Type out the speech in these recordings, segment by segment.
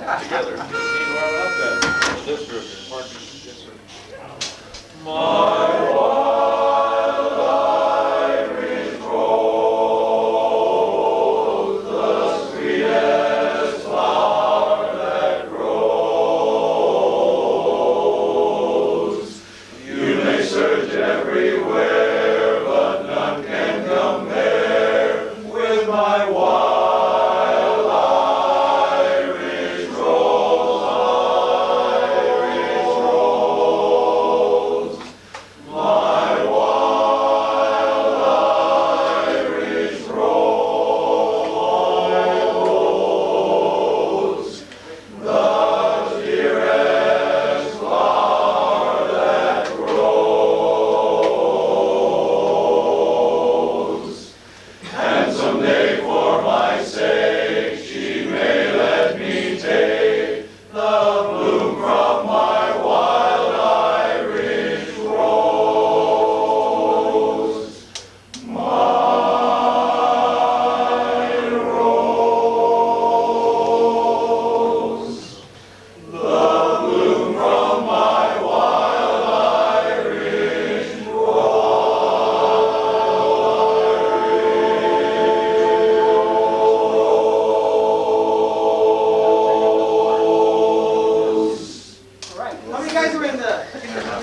Together. Keep warming up then. This group here. Mark, this group. My wild Irish rose, the sweetest flower that grows. You may search everywhere, but none can compare with my wild Irish rose, Irish rose. My wild Irish rose, the dearest flower that grows. And someday for my sake she may let me take the bloom from my wild Irish rose. My rose, the bloom from my wild Irish rose. All right. How many guys were in the?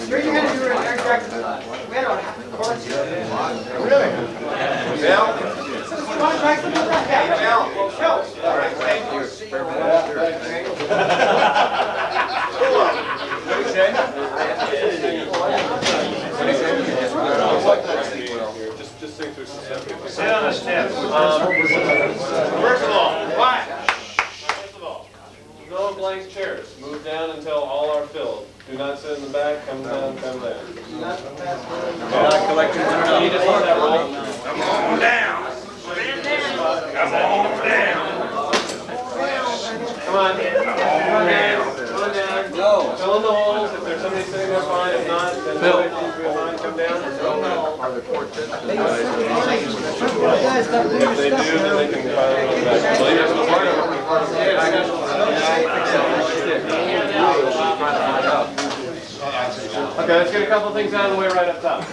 Raise your hand if you were in Eric Jackson's. We had about half the chorus. Really? Bill? Come on, Jackson, what's that? Yeah. Bill. All right, thank you. Just sing through some stuff. Sit on the steps. First of all, no blank chairs. Move down until all are filled. Do not sit in the back. Come down, come down. Not fast. Can you just hold that roll? Come on down. Come on down. Come on. Come on down. Come on down. Go. Fill in the holes. If there's somebody sitting there, fine. If not, then somebody needs to be fine. Come down. If they do, then they can file it back. Okay, let's get a couple things out of the way right up top.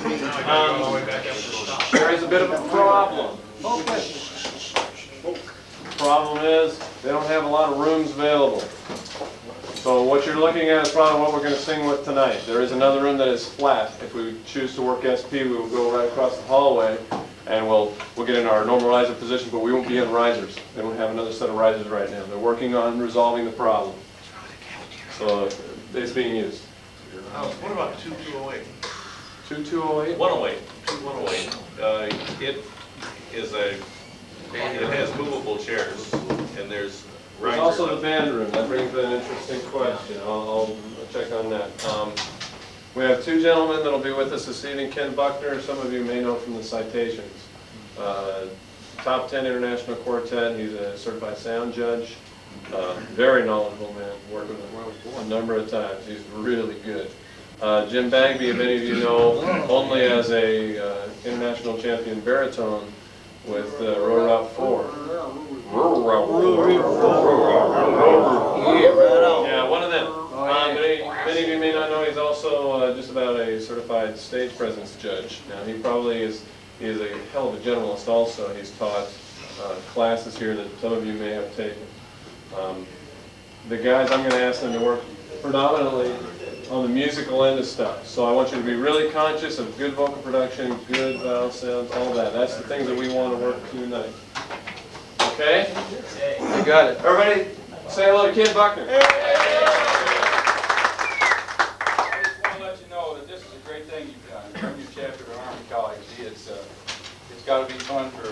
There is a bit of a problem. Problem is, they don't have a lot of rooms available. So what you're looking at is probably what we're going to sing with tonight. There is another room that is flat. If we choose to work SP, we will go right across the hallway, and we'll get in our normal riser position, but we won't be in risers. They don't have another set of risers right now. They're working on resolving the problem. So it's being used. What about 2208? 2208? 108, 2108. It has movable chairs, and there's There's also the band room. That brings up an interesting question. I'll check on that. We have two gentlemen that'll be with us this evening. Ken Buckner, some of you may know from the Citations. Top 10 international quartet. He's a certified sound judge. Very knowledgeable man. Worked with him a number of times. He's really good. Jim Bagby, if any of you know, only as a international champion baritone with Row Route 4. Yeah, one of them. Many of you may not know he's also just about a certified stage presence judge. Now he is a hell of a generalist also. He's taught classes here that some of you may have taken. The guys, I'm going to ask them to work predominantly on the musical end of stuff. So I want you to be really conscious of good vocal production, good vowel sounds, all that. That's the things that we want to work tonight. Okay? You got it. Everybody say hello to Ken Buckner. I just want to let you know that this is a great thing you've done. From your chapter at Army College. It's got to be fun for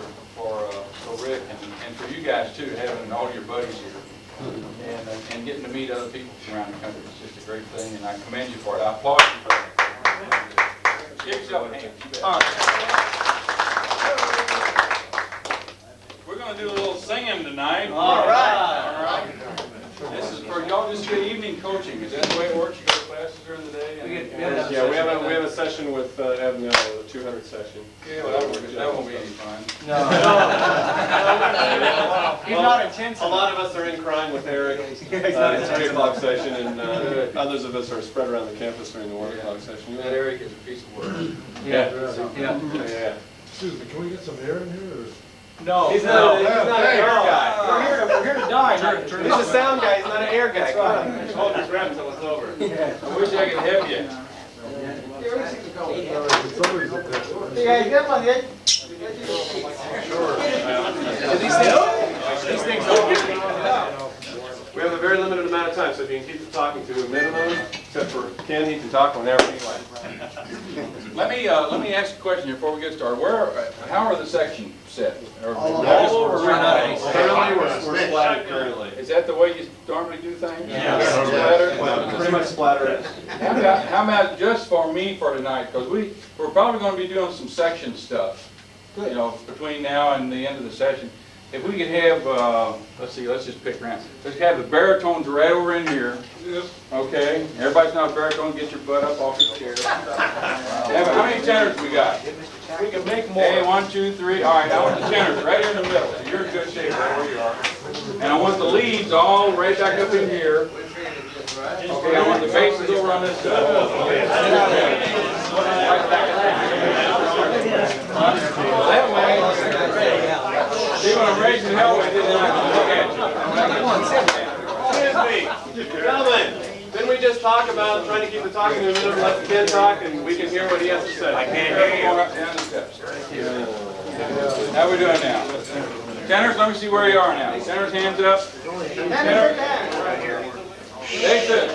Rick and for you guys too, having all your buddies here and getting to meet other people from around the country. It's just a great thing, and I commend you for it. I applaud you for that. Give yourself a hand. All right. We're going to do a little singing tonight. All right. All right. This is for y'all. Just get evening coaching. Is that the way it works? You go to classes during the day. Yeah, we have a session with Evan 200 session. Yeah, well, that won't be any fun. He's not intense. A lot of us are in crime with Eric at 3 o'clock session, and others of us are spread around the campus during the 1 o'clock session. That Eric is a piece of work. Yeah. Yeah. Excuse me, can we get some air in here? Or? No. He's not an air guy. We're here to die. He's a sound guy, he's not an air guy. Come on, just hold your breath until it's over. I wish I could help you. Hey guys, get up on the edge. These things we have a very limited amount of time, so if you can keep the talking to a minimum, except for Ken, he can talk whenever he likes. Let me ask you a question before we get started. How are the sections set? All over. Currently, we're splattered currently. Is that the way you normally do things? Yeah. Splattered? Pretty much splattered. How about just for me for tonight? Because we're probably going to be doing some section stuff, you know, between now and the end of the session. If we could have, let's just pick around. Let's have the baritones right over in here. Okay, everybody's not a baritone, get your butt up off your chair. How many tenors we got? We can make more. Hey, 1, 2, 3. All right, I want the tenors right here in the middle. So you're in good shape right where you are. And I want the leads all right back up in here. Okay, I want the basses over on this side. That way, see when I'm raising hell with you, then I can look at you. Excuse me, gentlemen, didn't we just talk about trying to keep the talking to a minimum, let Ken talk, and we can hear what he has to say? I can't hear you. Down the steps. How we doing now? Tenors, let me see where you are now. Tenors, hands up. Tenor. Jason.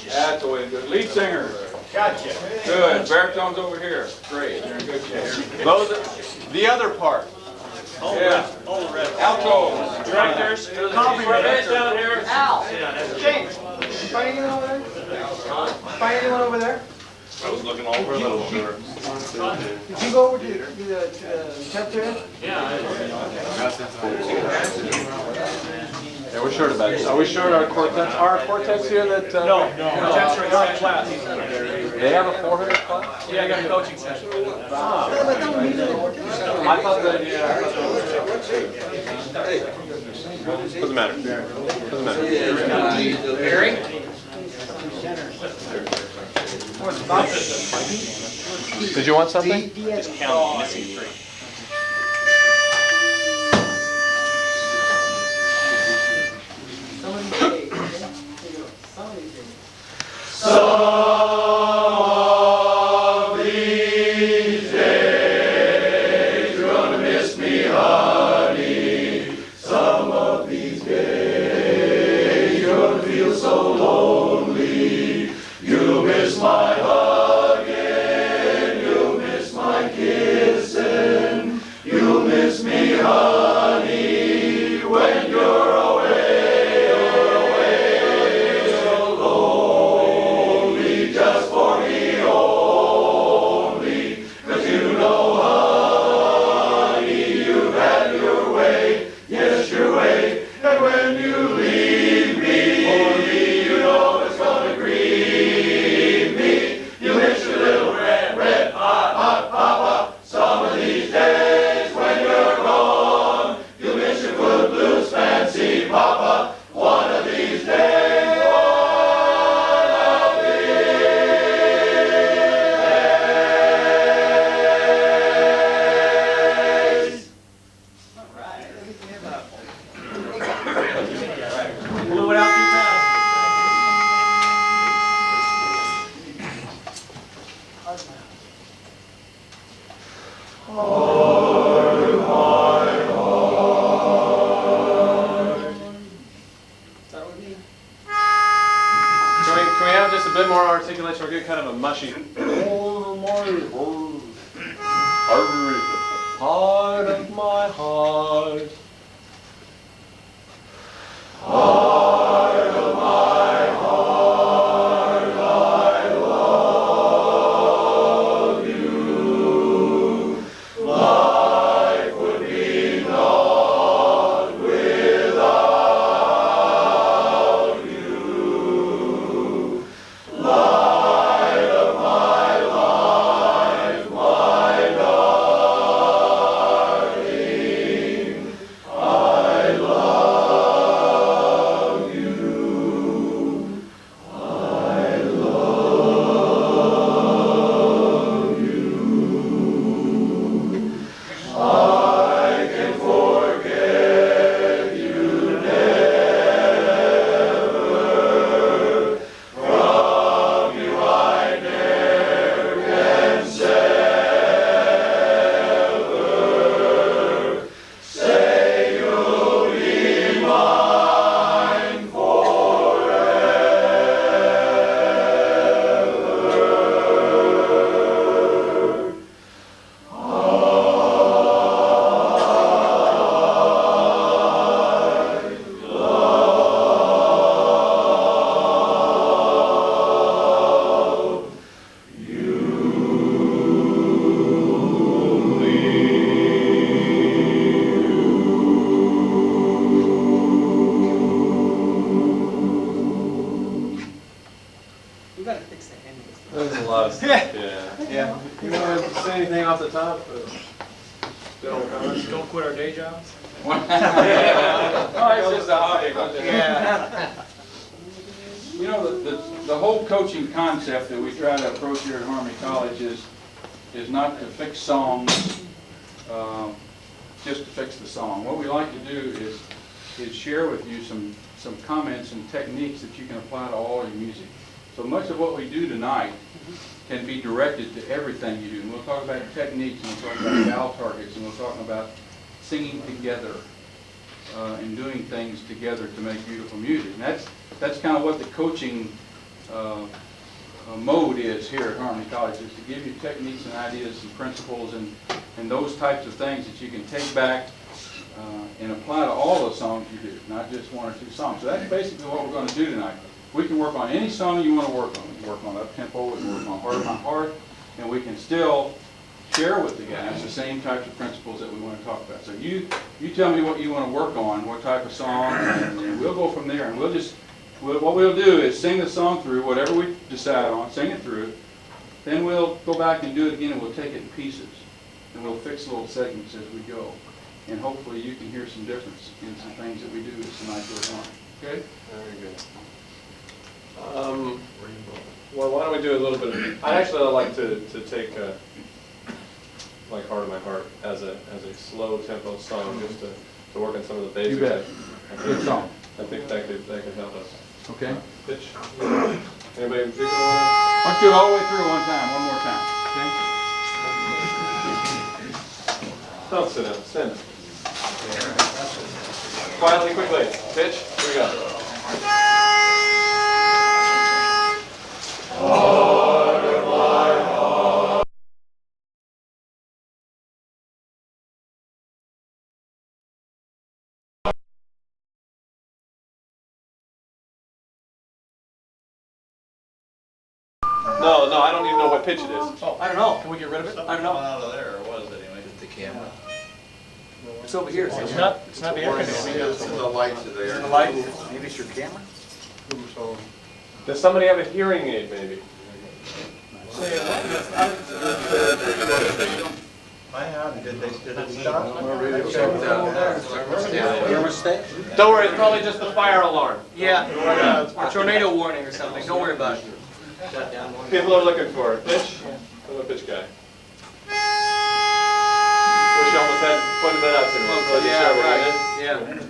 That's the way to do it. Lead singer. Gotcha. Good. Baritones over here. Great. You're in good shape. Those are the other part. Yeah. Altos. Directors, coffee director down here. Al. James. Find anyone over there? Find anyone over there? I was looking all over a little bit. Did you go over to the secretary? Yeah, we're short about it. Are we short our quartets? Are our quartets here that? No. Quartets are in class. They have a 400 class? Yeah, I got a coaching session. I thought that, yeah. Doesn't matter. Doesn't matter. Harry? Did you want something? Just count missing 3. Some of these days you're gonna miss me, honey. Some of these days you're gonna feel so lonely. You'll miss my hugging, you'll miss my kissing, you'll miss me, honey, when you're away. Just for me only, 'cause you know, honey, you've had your way, yes, your way, and when you leave me, for me, you know it's gonna grieve me. You miss your little red hot papa. Some of these days when you're gone, you miss your footloose fancy papa. One of these days. Blew it out 2 times. Can we have just a bit more articulation? We're getting kind of a mushy. Heart of my heart. Heart of my heart, I love you. Life would be naught without you. Light of my life, my Say anything off the top? General comments? Don't quit our day jobs? Oh, it's just a hobby. Yeah. You know, the whole coaching concept that we try to approach here at Harmony College is not to fix songs, just to fix the song. What we like to do is share with you some comments and techniques that you can apply to all your music. So much of what we do tonight can be directed to everything you do. And we'll talk about techniques, and we'll talk about vowel targets, and we'll talk about singing together and doing things together to make beautiful music. And that's kind of what the coaching mode is here at Harmony College, is to give you techniques and ideas and principles and those types of things that you can take back and apply to all the songs you do, not just one or two songs. So that's basically what we're going to do tonight. We can work on any song you want to work on. We can work on up-tempo, we can work on Heart of My Heart, and we can still share with the guys the same types of principles that we want to talk about. So you tell me what you want to work on, what type of song, and we'll go from there. And what we'll do is sing the song through, whatever we decide on, sing it through. Then we'll go back and do it again, and we'll take it in pieces. And we'll fix little segments as we go. And hopefully you can hear some difference in some things that we do as the night goes on. Okay? Very good. Well, why don't we do a little bit of, I'd like to take like Heart of My Heart as a slow tempo song, just to work on some of the basics. You bet. Good song. I think that could help us. Okay? Pitch. Anybody in particular? Why don't you do it all the way through one more time, okay? Don't sit down, stand up. Quietly, quickly. Pitch, here we go. No, I don't even know what pitch it is. Oh, I don't know. Can we get rid of it? I don't know. Out of there, or was it anyway? The camera. It's over here. It's not the air conditioning. The lights are there. The light. Maybe it's your camera? Does somebody have a hearing aid, maybe? I have, did it stop? Don't worry, it's probably just the fire alarm. Yeah, a tornado warning or something. Don't worry about it. Shut down. People are looking for it. Pitch? I'm a pitch guy. Wish you almost had pointed that out to me. Oh, yeah, right. Yeah.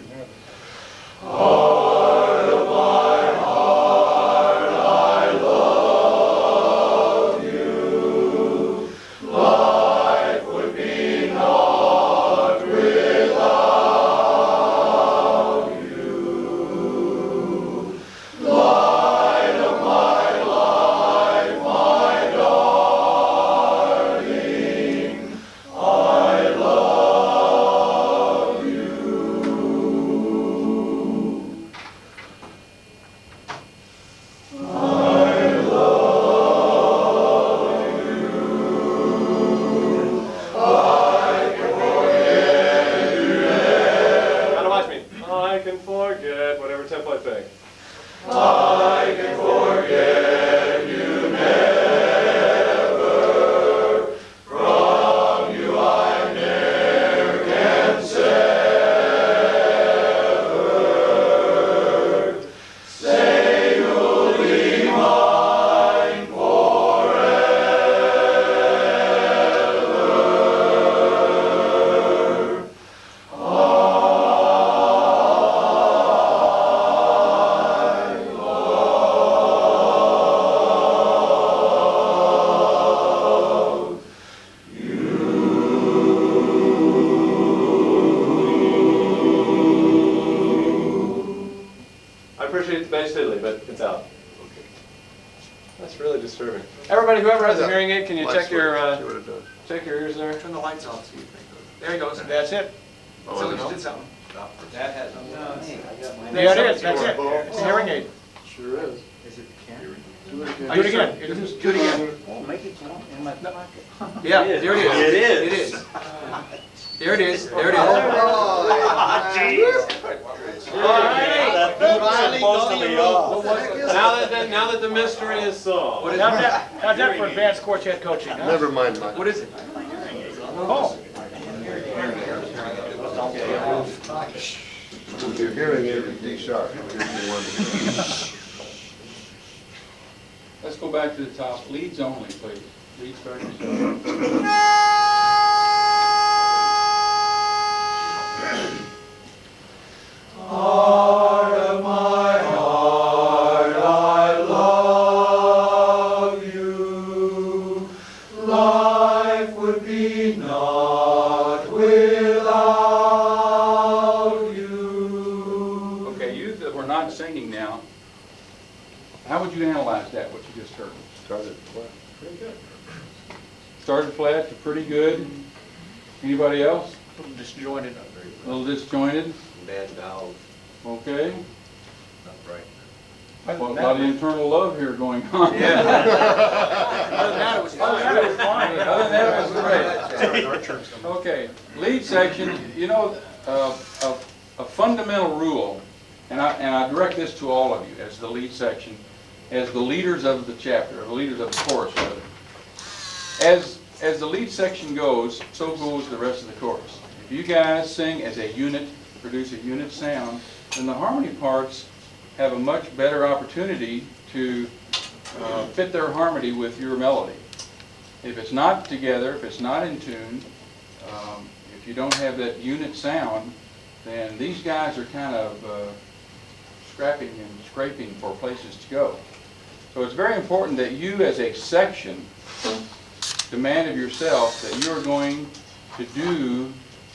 Everybody, whoever has a hearing aid, can you check your ears there? Turn the lights off so you think. There he goes. That's it. So you did something. That has. There it is. That's it. It's a hearing aid. Sure is. Is it the camera? Do it again. Do it again. Oh, make it count in my pocket. Yeah, there it is. It is. It is. There it is. There it is. Jeez. Finally, Now that the mystery is solved. What is that? How's that for advanced quartet coaching? Huh? Never mind, Mike. What is it? Oh. Your hearing aid is D sharp. Let's go back to the top. Leads only, please. Leads back to Heart of my heart, I love you. Life would be naught without you. Okay, you that were not singing now, how would you analyze that, what you just heard? Started flat. Pretty good. Started flat to pretty good. Anybody else? A little disjointed. A little disjointed? Bad vowels. Okay. Not right. Well, a lot of internal love here going on. Other than that, it was fine. Other than that, it was great. Okay, lead section, you know, a fundamental rule, and I direct this to all of you as the lead section, as the leaders of the chapter, or the leaders of the chorus, rather. As the lead section goes, so goes the rest of the chorus. If you guys sing as a unit, produce a unit sound, then the harmony parts have a much better opportunity to fit their harmony with your melody. If it's not together, if it's not in tune, if you don't have that unit sound, then these guys are kind of scrapping and scraping for places to go. So it's very important that you as a section demand of yourself that you are going to do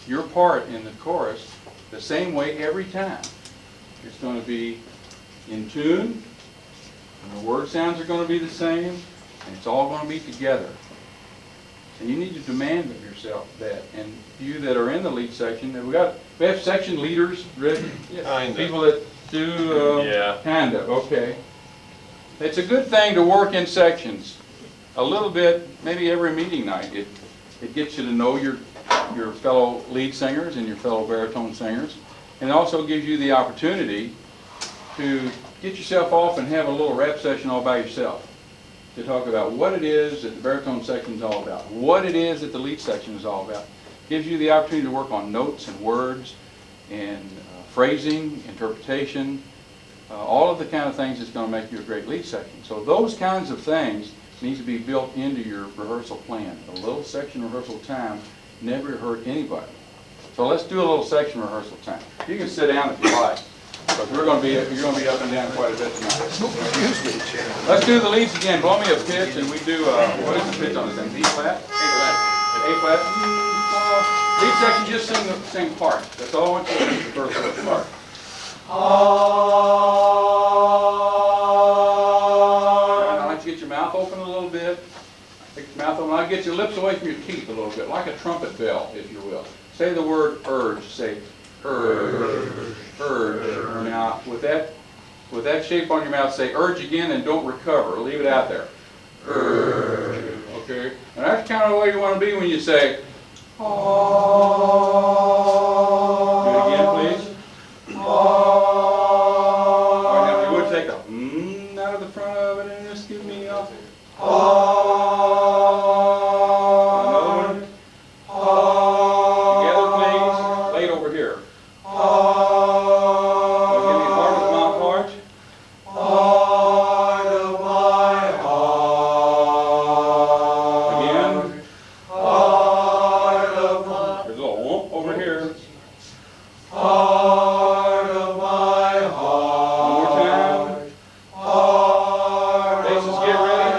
your part in the chorus the same way every time. It's going to be in tune, and the word sounds are going to be the same, and it's all going to be together. And you need to demand of yourself that. And you that are in the lead section, we have section leaders, Rick? Kinda. People that do, Yeah. kind of, okay. It's a good thing to work in sections. A little bit, maybe every meeting night. It gets you to know your fellow lead singers and your fellow baritone singers. And it also gives you the opportunity to get yourself off and have a little rap session all by yourself. To talk about what it is that the baritone section is all about. What it is that the lead section is all about. Gives you the opportunity to work on notes and words and phrasing, interpretation, all of the kind of things that's going to make you a great lead section. So those kinds of things need to be built into your rehearsal plan. A little section rehearsal time never hurt anybody. So let's do a little section rehearsal time. You can sit down if you like, but you're going to be up and down quite a bit tonight. Let's do the leads again. Blow me a pitch, and we do what is the pitch on this thing? D flat, A flat. Lead section, just sing part. That's all I want you to do. The first part. Now, I want you to get your mouth open a little bit. Get your mouth open. I'll get your lips away from your teeth a little bit, like a trumpet bell, if you will. Say the word urge. Say urge. Urge. Now, with that shape on your mouth, say urge again and don't recover. Leave it out there. Urge. Okay? And that's kind of the way you want to be when you say, do it again, please. All right, now if you would take a out of the front of it and just give me a another one. Together, please. Play it over here. Now give me part of my part. Heart of my heart. Again. Heart of my There's a little whoop over here. heart of my heart. One more time. Heart Basses, get ready.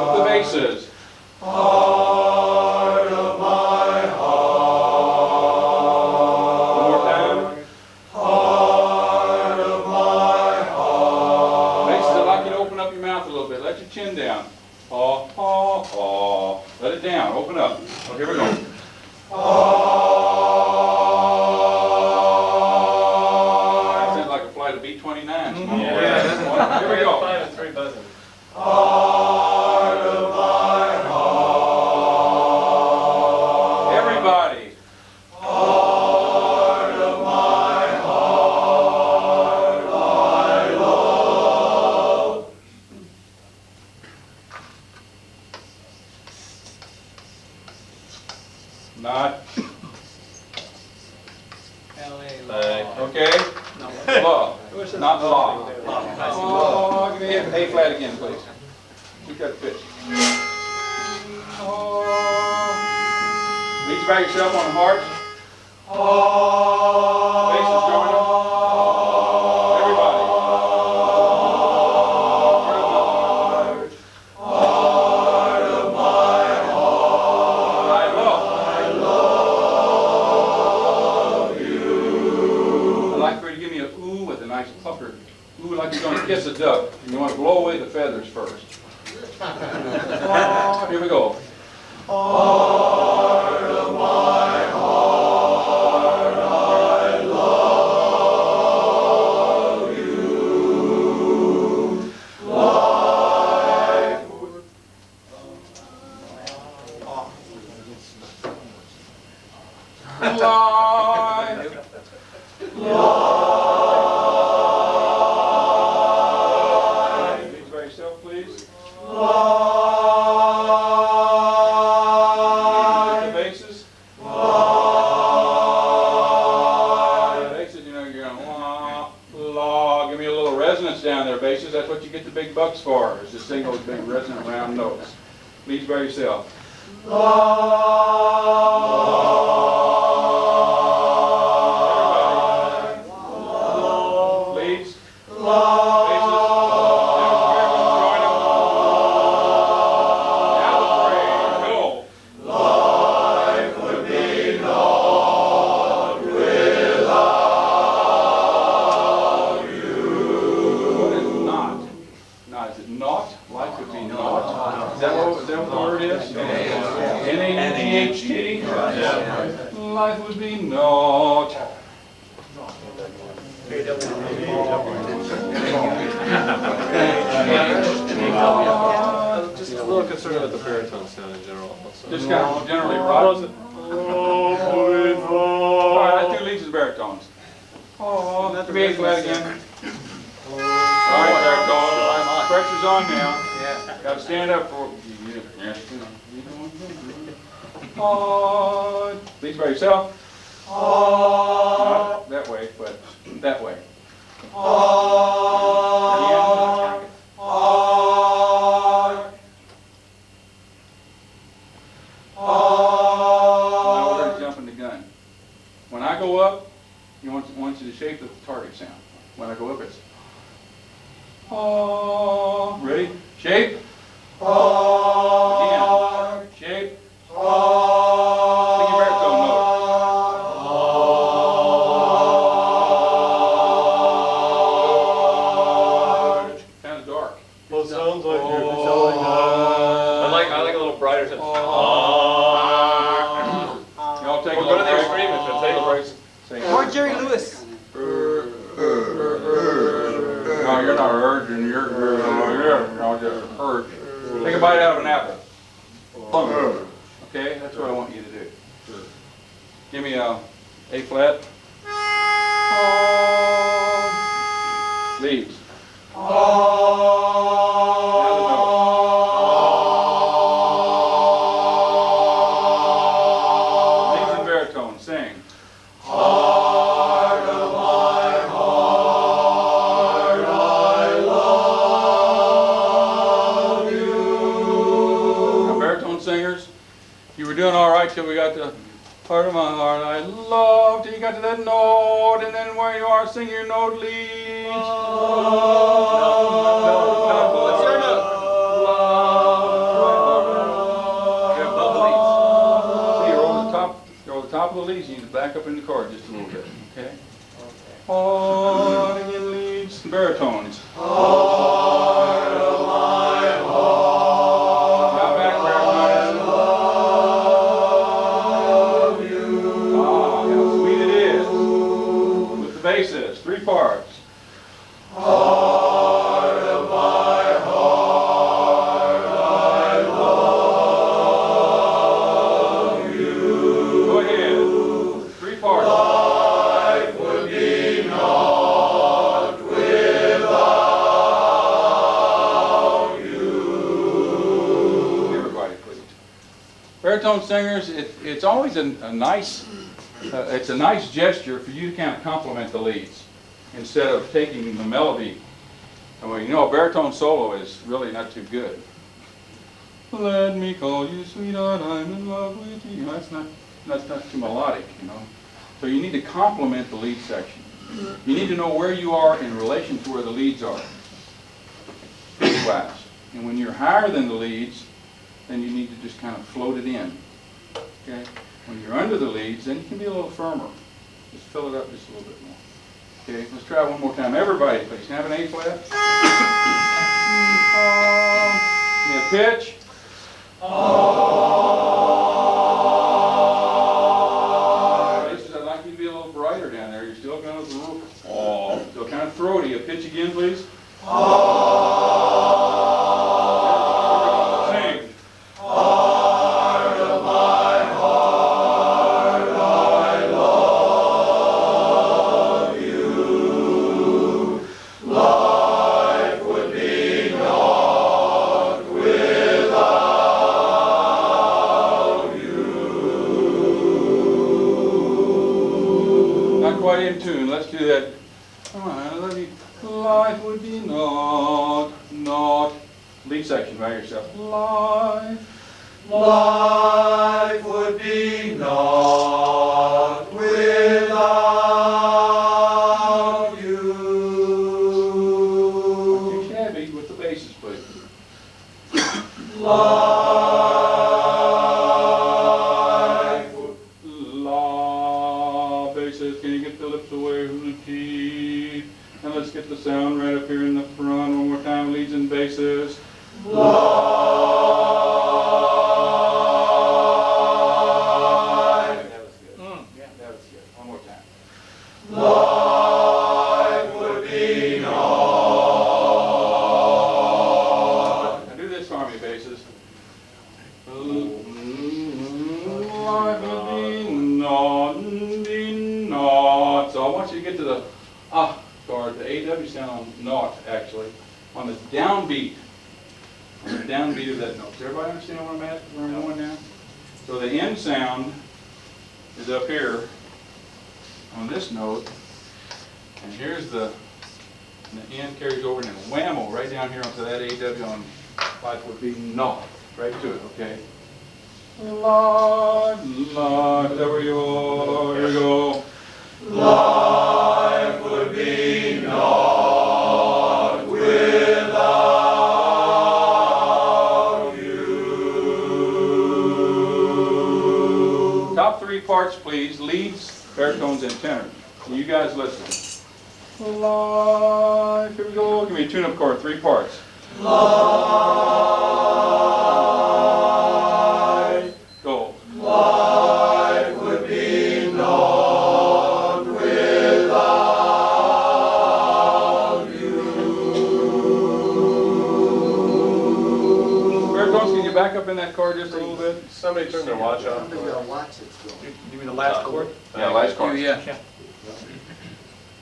With the basses. Heart of my heart. One more time. Heart of my heart. Basses, I'd like you to open up your mouth a little bit. Let your chin down. Haw, haw, haw. Let it down. Open up. Oh, here we go. Sounds like a flight of B-29. Yeah. Here we go. 5 and 3 buzzing. Heart of my heart. Everybody. Heart of my heart. I Not. Thank Okay? Law. Not law. Oh, give me A flat again, please. Keep that pitch. Reach by yourself on the heart. Bases join them. Everybody. Ooh, like you're going to kiss a duck, and you want to blow away the feathers first. Here we go. Heart of my heart, I love you. Life would... That's what you get the big bucks for, is to sing those big resonant round notes. Please by yourself. Please. N-A-G-H-T. Life would be naught. Just a little concerned with the baritone sound in general. Just kind of generally rotten. All right, that's two leads and baritones. Oh, give me A flat again. All right, baritone. Pressure's on now. Yeah. Got to stand up for. Please by yourself. Not that way, but that way. Now we're going to jump in the gun. When I go up, I want you to shape the target sound. When I go up, it's ready? Shape. Again. Shape. Sing your baritone note. Kind of dark. Well, it sounds like you're selling I like a little brighter. Y'all take a Go to little the break. extreme and take a break. Sing. Or Jerry Lewis. No, you're not urging. You're just urge. Take a bite out of an apple. Okay, that's what I want you to do. Give me a flat. Leaves. Leaves and baritone. Sing. Heart of my heart, I love you. Now, baritone singers, you were doing all right till we got to heart of my heart, I love, till you got to that note, and then where you are, sing your note, leads. What's your note? You're over the top of the leads, you need to back up in the chord just a little bit, okay? Heart again, leads, baritones. Heart of my heart, now back baritones. Ah, how sweet it is. With the basses, 3 parts. Heart of my heart, I love you. Go ahead. 3 parts. Life would be naught without baritone singers, it's always a nice, it's a nice gesture for you to kind of complement the leads instead of taking the melody. I mean, you know, a baritone solo is really not too good. Let me call you sweetheart, I'm in love with you. You know, that's not too melodic, you know. So you need to complement the lead section. You need to know where you are in relation to where the leads are. Pitch-wise. And when you're higher than the leads, then you need to just kind of float it in. Okay? When you're under the leads, then you can be a little firmer. Just fill it up just a little bit more. Okay, let's try one more time. Everybody, please. Can I have an A flat? Give me a pitch. I'd like you to be a little brighter down there. You're still kind of still kind of throaty. A pitch again, please. Sing. Quite in tune. Let's do that. I love you. Life would be not. Lead section by yourself. Life would be naught without you. Not too shabby with the basses, please. Basses. Can you get the lips away from the teeth? And let's get the sound right up here in the front. One more time. Leads and basses. One more time. Life would be naught. Now do this for me, basses. Life would be naught. So I want you to get to the chord, the AW sound on naught, actually, on the downbeat. On the downbeat of that note. Does everybody understand what I'm at? Where I'm going now? So the end sound is up here on this note, and here's the end carries over and then whammo right down here onto that AW on life would be naught. Right to it, okay? Lord, there we go, here we go. Life would be naught without you. Top three parts, please. Leads, baritones, and tenors. You guys listen. Life, here we go. Give me a tune-up chord, three parts. Life, Go. life would be naught without you. Baritones, can you back up in that chord just a little bit? Somebody turn their watch off. You mean the last chord? Yeah, last chord. Yeah.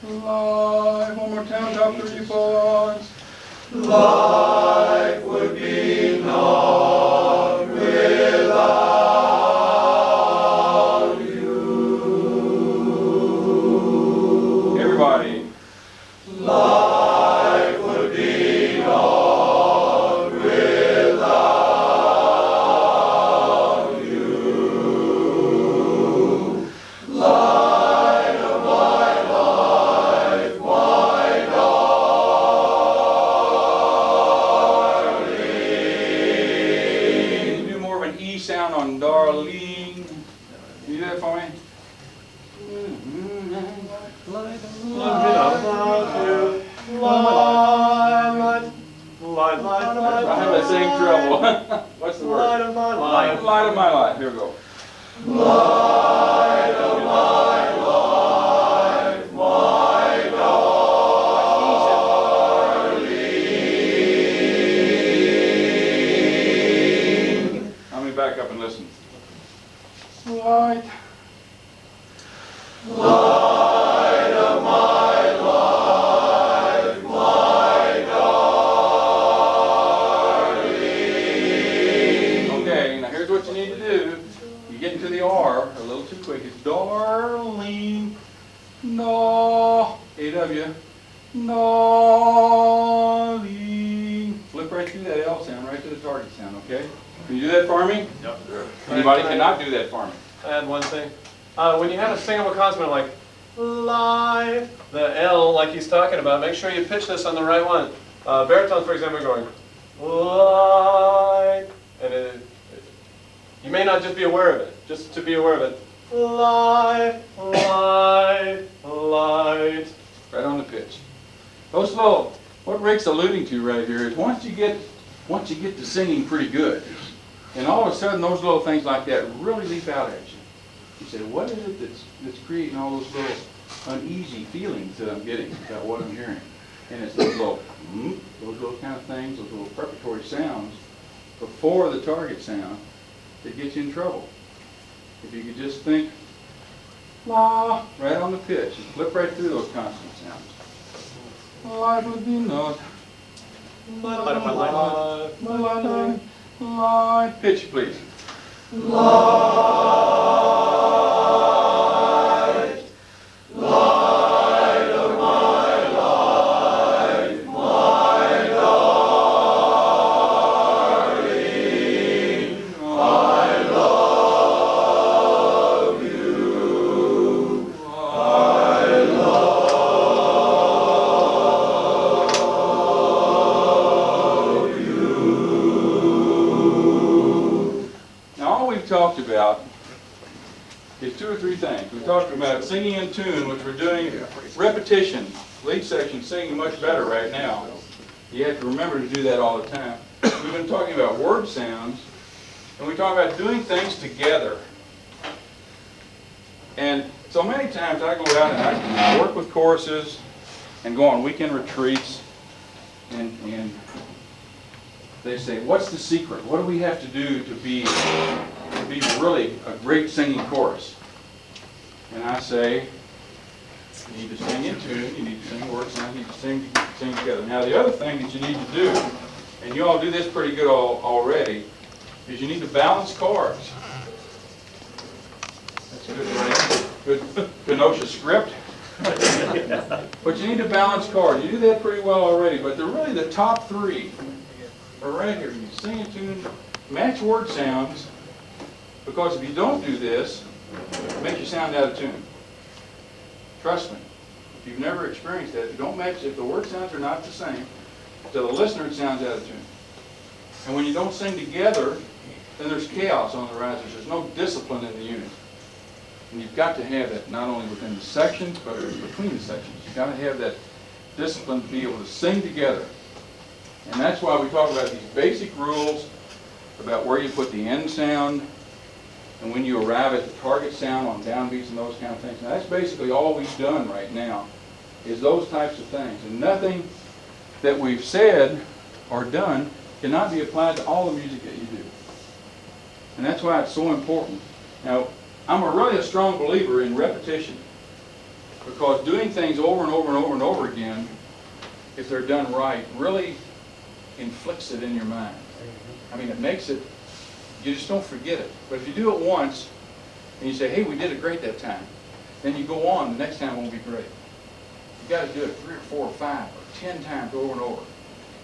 Life, one more time, top three parts. Life would be naught without you. Everybody. Life would be naught without you. Light of my life, my darling. Do more of an E sound on darling. Can you do that for me? I have that same trouble. What's the word? Light of my life. Light of my life. Here we go. Light of my life, my darling. Let me back up and listen. Light. Light of my life, my darling. Okay, now here's what you need to do. getting to the R a little too quick. It's darling, no, A-W, darling. Flip right through that L sound, right to the target sound, okay? Can you do that for me? Yep. Anybody cannot do that for me? Add one thing. When you have a singable consonant like live, the L, like he's talking about, make sure you pitch this on the right one. Baritone, for example, going live, and you may not just be aware of it. Just to be aware of it. Live, live, light. Right on the pitch. Those little, what Rick's alluding to right here is once you get to singing pretty good, and all of a sudden those little things like that really leap out at you. You say, what is it that's creating all those little uneasy feelings that I'm getting about what I'm hearing? And it's those little kind of things, those little preparatory sounds before the target sound that get you in trouble. If you could just think, la, right on the pitch, and flip right through those consonant sounds. Life would be not. Light. Pitch, please. Talked about is two or three things. We talked about singing in tune, which we're doing repetition. Lead section singing much better right now. You have to remember to do that all the time. We've been talking about word sounds, and we talk about doing things together. And so many times I go out and I work with choruses and go on weekend retreats, and they say, what's the secret? What do we have to do to be really a great singing chorus? And I say, you need to sing in tune, you need to sing words, and you need to sing together. Now the other thing that you need to do, and you all do this pretty good already, is you need to balance chords. That's good, right? Good Kenosha script. But you need to balance chords. You do that pretty well already, but really the top three are right here. You sing in tune, match word sounds, because if you don't do this, it makes you sound out of tune. Trust me. If you've never experienced that, if you don't match, if the word sounds are not the same, to the listener it sounds out of tune. And when you don't sing together, then there's chaos on the risers. There's no discipline in the unit. And you've got to have that not only within the sections, but between the sections. You've got to have that discipline to be able to sing together. And that's why we talk about these basic rules about where you put the end sound and when you arrive at the target sound on downbeats and those kind of things. Now that's basically all we've done right now, is those types of things. And nothing that we've said or done cannot be applied to all the music that you do. And that's why it's so important. Now, I'm really a strong believer in repetition, because doing things over and over and over and over again, if they're done right, really inflicts it in your mind. I mean, it makes it, you just don't forget it. But if you do it once, and you say, hey, we did it great that time, then you go on, the next time won't be great. You've got to do it 3 or 4 or 5 or 10 times over and over.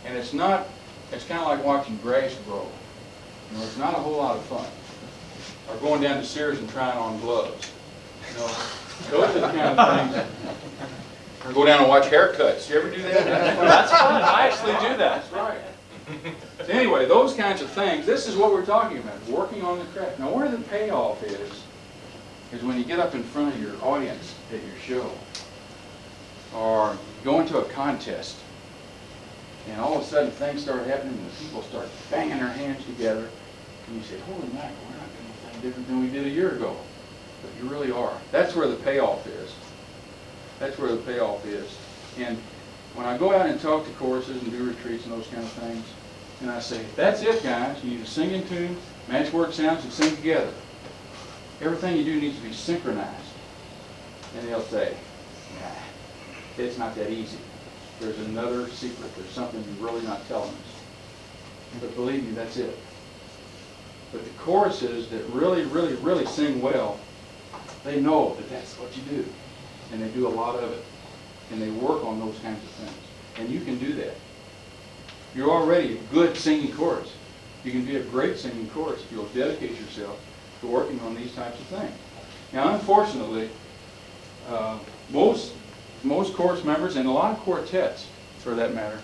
And it's not, it's kind of like watching grass grow. You know, it's not a whole lot of fun. Or going down to Sears and trying on gloves. You know, those are the kind of things. Or go down and watch haircuts. You ever do that? That's fun. I actually do that. That's right. So anyway, those kinds of things, this is what we're talking about, working on the craft. Now where the payoff is when you get up in front of your audience at your show, or go into a contest, and all of a sudden things start happening and the people start banging their hands together, and you say, holy mackerel, we're not doing anything different than we did a year ago. But you really are. That's where the payoff is. That's where the payoff is. And when I go out and talk to choruses and do retreats and those kind of things, and I say, that's it, guys. You need to sing in tune, match word sounds, and sing together. Everything you do needs to be synchronized. And they'll say, nah, it's not that easy. There's another secret. There's something you're really not telling us. But believe me, that's it. But the choruses that really, really, really sing well, they know that that's what you do. And they do a lot of it. And they work on those kinds of things. And you can do that. You're already a good singing chorus. You can be a great singing chorus if you'll dedicate yourself to working on these types of things. Now, unfortunately, most chorus members, and a lot of quartets, for that matter,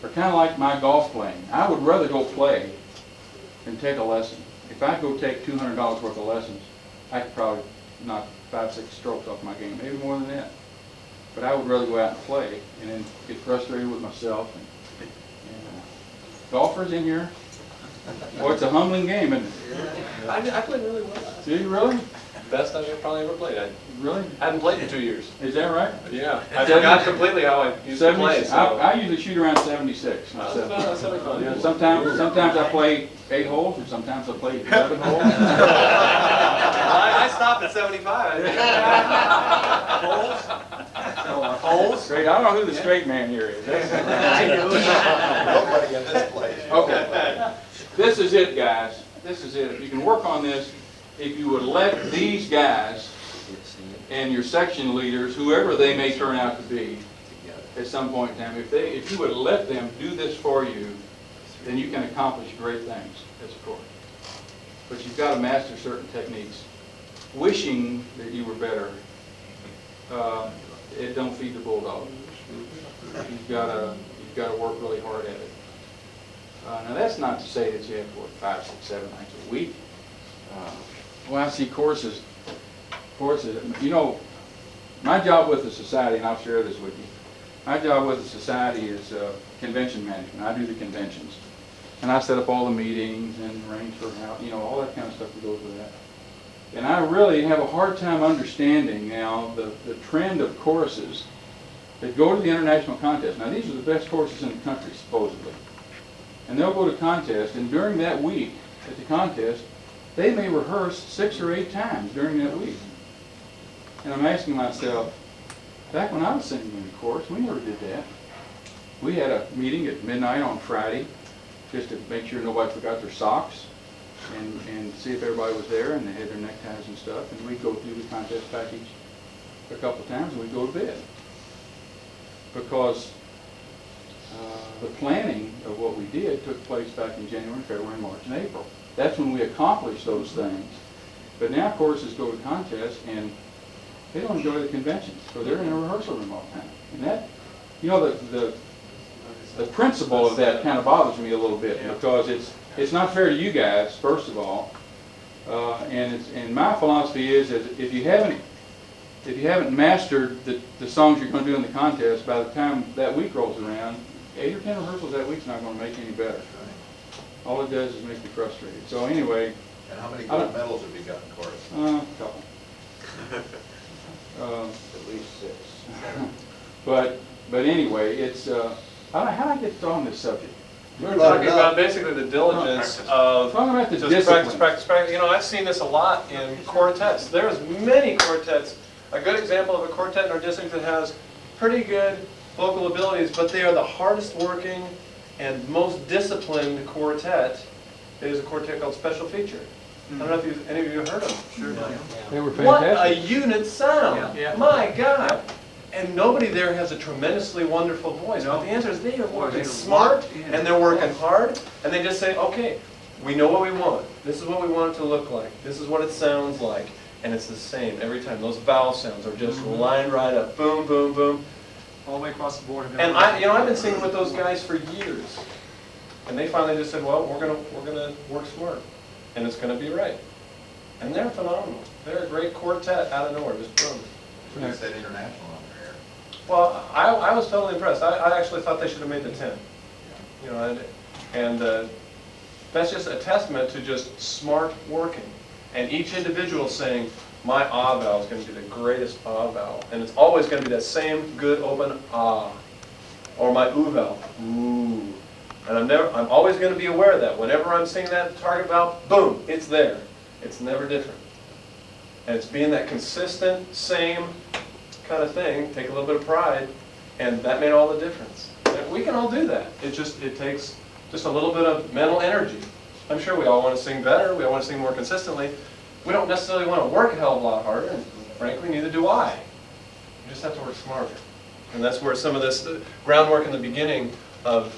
are kind of like my golf playing. I would rather go play than take a lesson. If I go take $200 worth of lessons, I could probably knock 5-6 strokes off my game, maybe more than that. But I would rather go out and play and then get frustrated with myself. And golfers in here, boy, it's a humbling game, isn't it? I played really well. Do you really? Best I've probably ever played. I Really? hadn't played in 2 years. Is that right? Yeah. I forgot completely how I used to play. So. I usually shoot around 76 That's myself. that's really fun. Yeah, sometimes I play 8 holes, and sometimes I play 11 holes. I stopped at 75. Holes? Great. I don't know who the straight man here is. Nobody in this place. Okay. This is it, guys. This is it. You can work on this if you would let these guys and your section leaders, whoever they may turn out to be, at some point in time, if you would let them do this for you, then you can accomplish great things as a chorus. But you've got to master certain techniques. Wishing that you were better, it don't feed the bulldog. You've got to work really hard at it. Now that's not to say that you have to work 5, 6, 7 nights a week. Well, I see courses. You know, my job with the society, and I'll share this with you. My job with the society is convention management. I do the conventions, and I set up all the meetings and arrange for all that kind of stuff that goes with that. And I really have a hard time understanding now the trend of choruses that go to the international contest. Now, these are the best choruses in the country, supposedly. And they'll go to contest, and during that week at the contest, they may rehearse 6 or 8 times during that week. And I'm asking myself, back when I was singing in the chorus, we never did that. We had a meeting at midnight on Friday, just to make sure nobody forgot their socks, and see if everybody was there, and they had their neckties and stuff, and we'd go through the contest package a couple of times, and we'd go to bed. Because the planning of what we did took place back in January, February, March, and April. That's when we accomplished those things. But now choruses go to contests, and they don't enjoy the conventions, so they're in a rehearsal room all the time. And that, the principle of that kind of bothers me a little bit, because it's not fair to you guys, first of all. And my philosophy is if you haven't mastered the songs you're going to do in the contest, by the time that week rolls around, 8 or 10 rehearsals that week's not going to make any better. All it does is make you frustrated. So anyway. And how many gold medals have you got in chorus? A couple. At least 6. But anyway, it's how did I get on this subject? We were talking about basically the diligence of talking about the just discipline. practice. I've seen this a lot in quartets. There's many quartets. A good example of a quartet in our district that has pretty good vocal abilities, but they are the hardest working and most disciplined quartet is a quartet called Special Feature. I don't know if any of you have heard of them. Sure. They were What fantastic. a unit sound! Yeah. My God! And nobody there has a tremendously wonderful voice. But the answer is they are working smart and they're working hard, and they just say, okay, we know what we want. This is what we want it to look like. This is what it sounds like. And it's the same every time. Those vowel sounds are just lined right up. Boom, boom, boom. All the way across the board. And I've been singing with those guys for years. And they finally just said, well, we're gonna work smart. And it's gonna be right. And they're phenomenal. They're a great quartet out of nowhere, just boom. You said international on there. Well, I was totally impressed. I actually thought they should have made the 10. And that's just a testament to just smart working. And each individual saying, my ah vowel is going to be the greatest ah vowel. And it's always going to be that same good open ah. Or my oo vowel, ooh. And I'm always going to be aware of that. Whenever I'm singing that target vowel, boom, it's there. It's never different. And it's being that consistent, same kind of thing, take a little bit of pride, and that made all the difference. And we can all do that. It takes just a little bit of mental energy. I'm sure we all want to sing better, we all want to sing more consistently. We don't necessarily want to work a hell of a lot harder, and frankly, neither do I. You just have to work smarter. And that's where some of this groundwork in the beginning of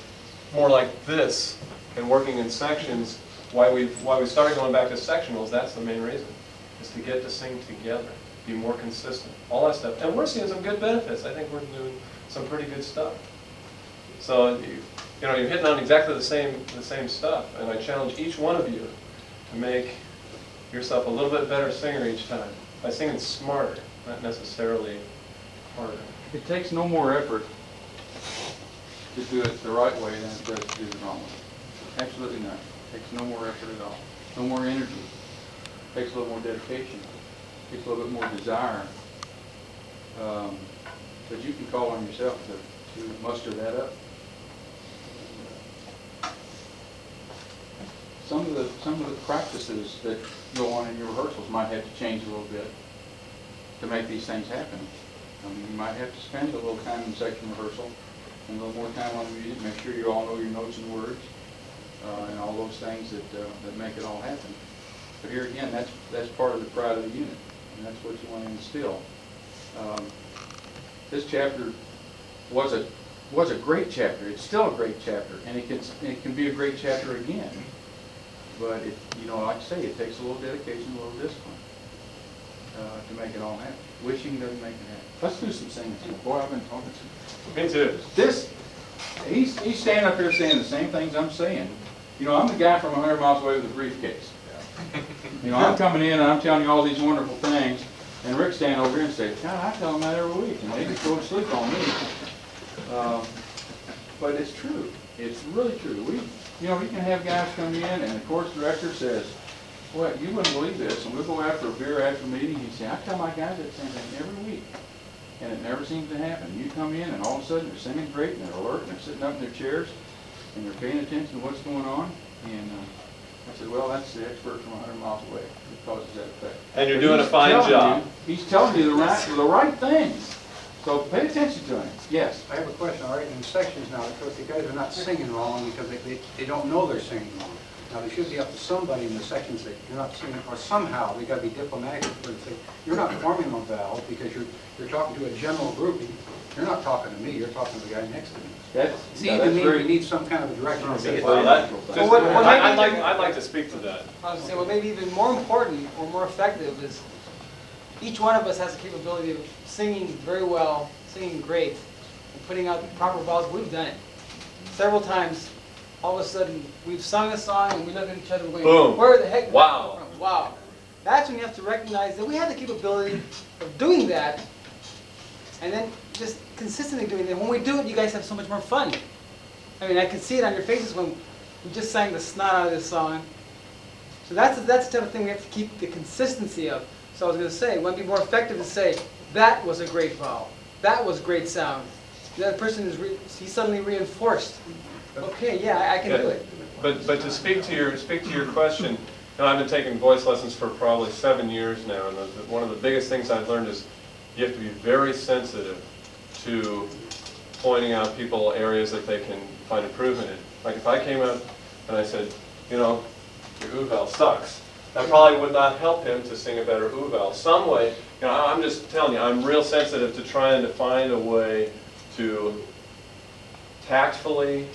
more like this and working in sections, why we started going back to sectionals, that's the main reason, is to get to sing together, be more consistent, all that stuff. And we're seeing some good benefits. I think we're doing some pretty good stuff. So, you're hitting on exactly the same stuff, and I challenge each one of you to make yourself a little bit better singer each time by singing smarter, not necessarily harder. It takes no more effort to do it the right way than it does to do it the wrong way. Absolutely not. It takes no more effort at all. No more energy. It takes a little more dedication. It takes a little bit more desire. But you can call on yourself to muster that up. Some of the practices that go on in your rehearsals might have to change a little bit to make these things happen. You might have to spend a little time in section rehearsal and a little more time on the music, make sure you all know your notes and words, and all those things that make it all happen. But here again, that's part of the pride of the unit, and that's what you want to instill. This chapter was a great chapter. It's still a great chapter, and it can be a great chapter again. But like I say, it takes a little dedication, a little discipline to make it all happen. Wishing doesn't make it happen. Let's do some singing. Boy, I've been talking to you. Me too. He's standing up here saying the same things I'm saying. I'm the guy from 100 miles away with a briefcase. I'm coming in and I'm telling you all these wonderful things, and Rick's standing over here and saying, God, I tell him that every week, and they just go to sleep on me. But it's true. It's really true. We can have guys come in, and the course director says, well, you wouldn't believe this, and we'll go out for a beer after meeting. He said, I tell my guys that same thing every week, and it never seems to happen. You come in, and all of a sudden they're singing great, and they're alert, and they're sitting up in their chairs, and they're paying attention to what's going on. And I said, well, that's the expert from 100 miles away who causes that effect. And you're doing a fine job. He's telling you the right things. So pay attention to him. Yes. I have a question. All right, in sections now, because the guys are not singing wrong because they don't know they're singing wrong. Now, they should be up to somebody in the sections that you're not singing, or somehow they got to be diplomatic for to say, you're not forming a vowel because you're talking to a general grouping. You're not talking to me, you're talking to the guy next to me. You need some kind of a direction. I'd like to speak to that. I was going to say, well, maybe even more important or more effective is each one of us has the capability of singing very well, singing great, and putting out proper vowels. We've done it several times. All of a sudden, we've sung a song and we look at each other and going, boom. Where the heck did wow. that come from? Wow. That's when you have to recognize that we have the capability of doing that, and then just consistently doing it. When we do it, you guys have so much more fun. I mean, I can see it on your faces when we just sang the snot out of this song. So that's the type of thing we have to keep the consistency of. So I was going to say, it might be more effective to say, that was a great vowel. That was great sound. The other person he's suddenly reinforced. Okay, yeah, I can do it. But to speak to your question, I've been taking voice lessons for probably 7 years now, and one of the biggest things I've learned is you have to be very sensitive to pointing out people areas that they can find improvement in. Like if I came up and I said, your oo-vowel sucks, that probably would not help him to sing a better oo-vowel. Some way, I'm just telling you, I'm real sensitive to trying to find a way to tactfully,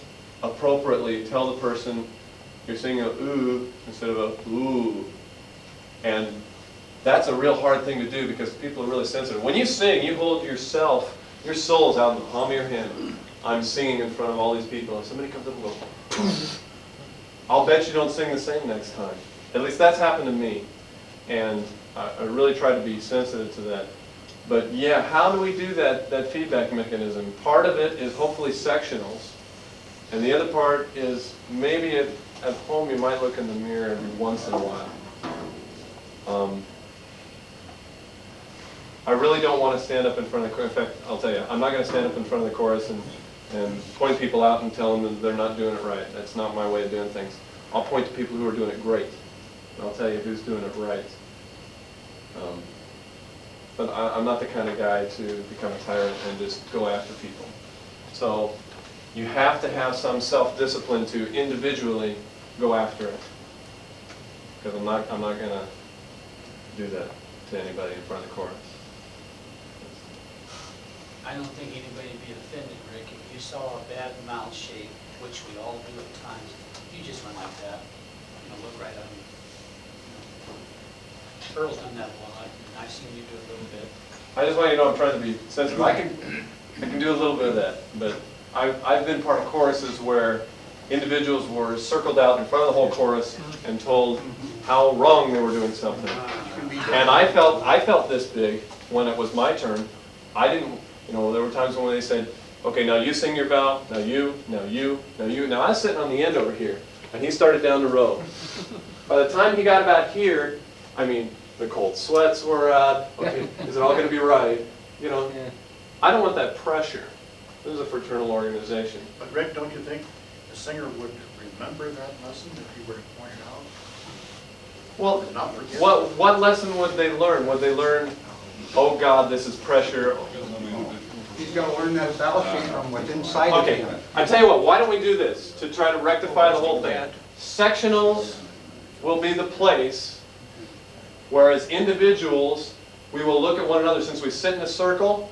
appropriately tell the person you're singing a oo instead of a ooh. And that's a real hard thing to do because people are really sensitive. When you sing, you hold yourself, your soul's out in the palm of your hand. I'm singing in front of all these people, and somebody comes up and goes, I'll bet you don't sing the same next time. At least that's happened to me. And I really try to be sensitive to that. But yeah, how do we do that feedback mechanism? Part of it is hopefully sectionals. And the other part is maybe at home you might look in the mirror every once in a while. I really don't want to stand up in front of the chorus. In fact, I'll tell you, I'm not going to stand up in front of the chorus and point people out and tell them that they're not doing it right. That's not my way of doing things. I'll point to people who are doing it great. And I'll tell you who's doing it right. But I'm not the kind of guy to become a tyrant and just go after people. So you have to have some self-discipline to individually go after it. because I'm not gonna do that to anybody in front of the chorus. I don't think anybody would be offended, Rick, if you saw a bad mouth shape, which we all do at times, you just went like that, look right at him. Earl's done that a lot, and I've seen you do it a little bit. I just want you to know I'm trying to be sensitive. I can do a little bit of that, but I've been part of choruses where individuals were circled out in front of the whole chorus and told how wrong they were doing something. And I felt this big when it was my turn. I didn't, there were times when they said, okay, now you sing your vow, now you, now you, now you. Now I was sitting on the end over here, and he started down the row. By the time he got about here, I mean, the cold sweats were out. Okay, is it all going to be right? I don't want that pressure. This is a fraternal organization. But Rick, don't you think the singer would remember that lesson if he were to point it out? Well, Not forget. what lesson would they learn? Would they learn, oh God, this is pressure? He's got to learn that vowel shape from what's inside of Okay, him. I tell you what, why don't we do this to try to rectify the whole thing? Sectionals will be the place, whereas individuals, we will look at one another. Since we sit in a circle,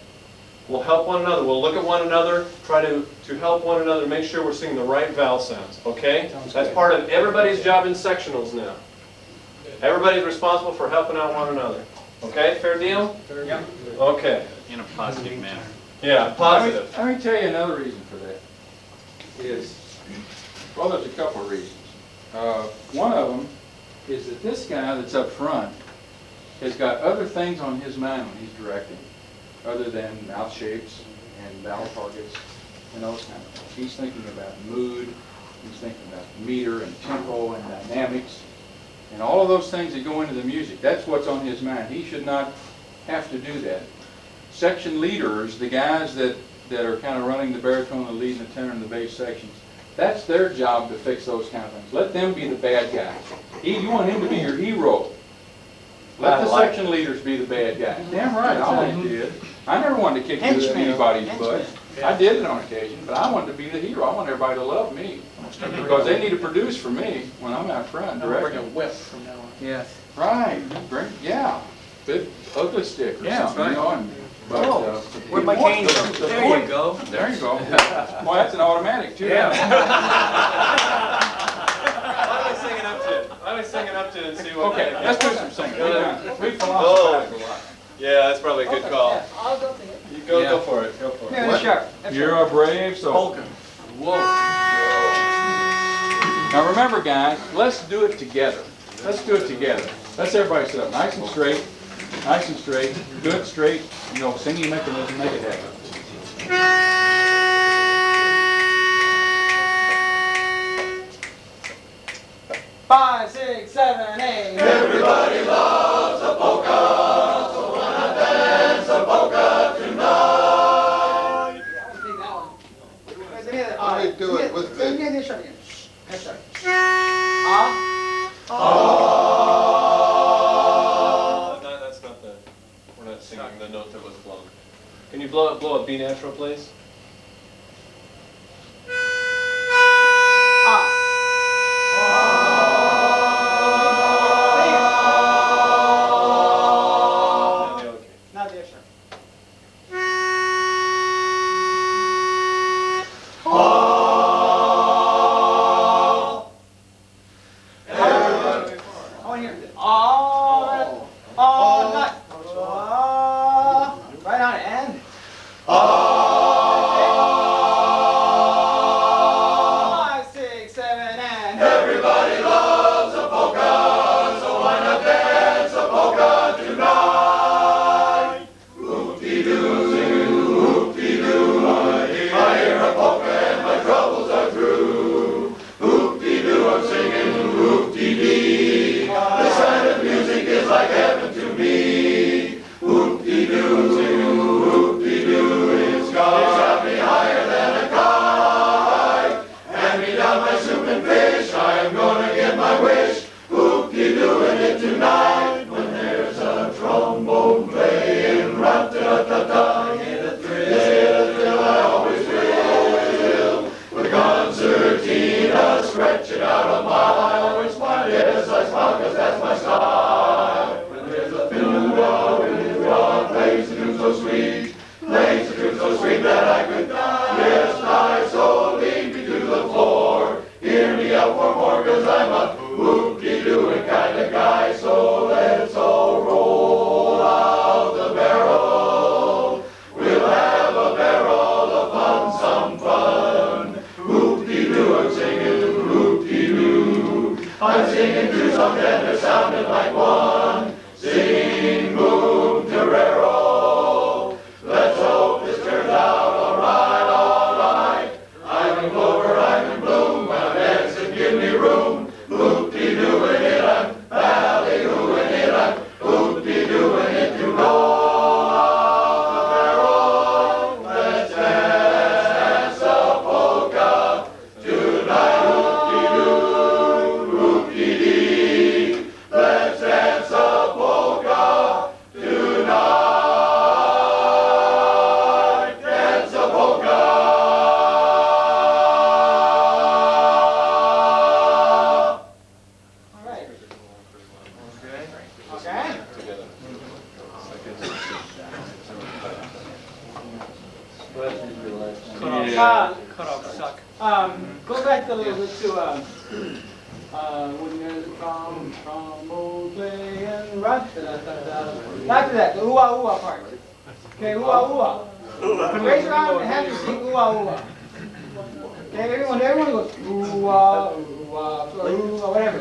we'll help one another. We'll look at one another, try to help one another, make sure we're singing the right vowel sounds, okay? That's part of everybody's job in sectionals now. Everybody's responsible for helping out one another. Okay, fair deal? Yep. Okay. In a positive manner. Yeah, positive. Let me tell you another reason for that. Well, there's a couple of reasons. One of them is that this guy that's up front has got other things on his mind when he's directing, other than mouth shapes and vowel targets and those kind of things. He's thinking about mood, he's thinking about meter and tempo and dynamics, and all of those things that go into the music. That's what's on his mind. He should not have to do that. Section leaders, the guys that are kind of running the baritone, the lead, and the tenor, and the bass sections, that's their job to fix those kind of things. Let them be the bad guys. You want him to be your hero. Let the section leaders be the bad guys. Damn right, I always did. I never wanted to kick anybody's butt. I did it on occasion, but I wanted to be the hero. I want everybody to love me because they need to produce for me when I'm out front directing. Bring a whip from now on. Yes. Right. Big ugly stick or something. Where'd my cane go? There you go. There you go. Well, that's an automatic too. Why don't we sing it up to it? Why don't we sing it up to it and see what Okay, let's do some singing. We philosophize a lot. Yeah, that's probably a good call. Yeah, I'll go think it. You go for it. Go for it. Yeah, sure. You're a brave soul. Whoa. Now remember, guys, let's do it together. Let's do it together. Let's everybody sit up nice and straight. Nice and straight. Good, straight. Singing mechanism, make it happen. 5, 6, 7, 8. Everybody loves a polka, so why not dance a polka tonight? Take that one. Let me do it with Give me. me the shot again. Let's start. That's not the. We're not singing the note that was blown. Can you blow a B natural, please? Not the extra. I want to hear it. Not. Right on, and. Cut off suck. Go back a little bit to, when there's a trombone playing, rock, after that, the ooh-ah part. Okay, ooh-ah. Raise your arm and have you sing ooh-ah. Okay, everyone goes ooh-ah, whatever.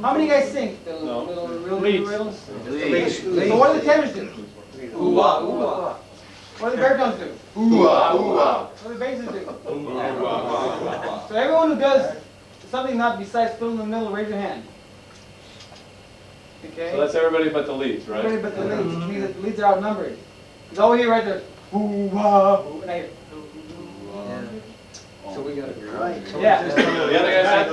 How many guys sing? Riddles? So what do the tenors do? Ooh-ah. What do the baritones do? Ooh-ah. What do the basses do? So everyone who does something not besides fill in the middle, raise your hand. Okay? So that's everybody but the leads, right? Everybody but the leads, which means that the leads are outnumbered. Because all we hear right there, ooh-ah, and I hear, So we got it right. yeah. The other guys,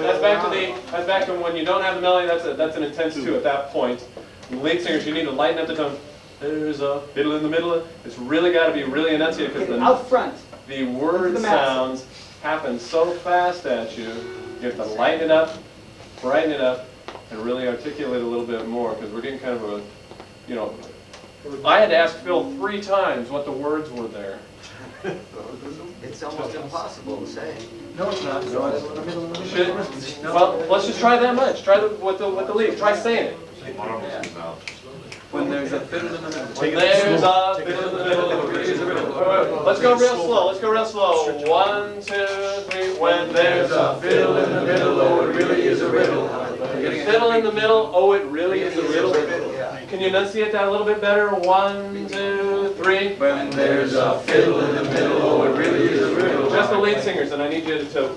that's back to when you don't have the melody, that's an intense two at that point. And lead singers, you need to lighten up the tone. There's a fiddle in the middle. It's really got to be really enunciated because Out front. the word The mass. sounds happen so fast at you. You have to lighten it up, brighten it up, and really articulate a little bit more because we're getting kind of a, you know, I had to ask Phil 3 times what the words were there. It's almost impossible to say. Well, let's just try that much. Try with the lead. Try saying it. When there's a fiddle in the middle. When there's a fiddle in the middle, let's go real slow. Let's go real slow. 1, 2, 3. When there's a fiddle in the middle, oh, it really is a riddle. Fiddle in the middle, oh, it really is a riddle. Can you enunciate that a little bit better? 1, 2, 3. When there's a fiddle in the middle, oh, it really is a riddle. Just the lead singers, and I need you to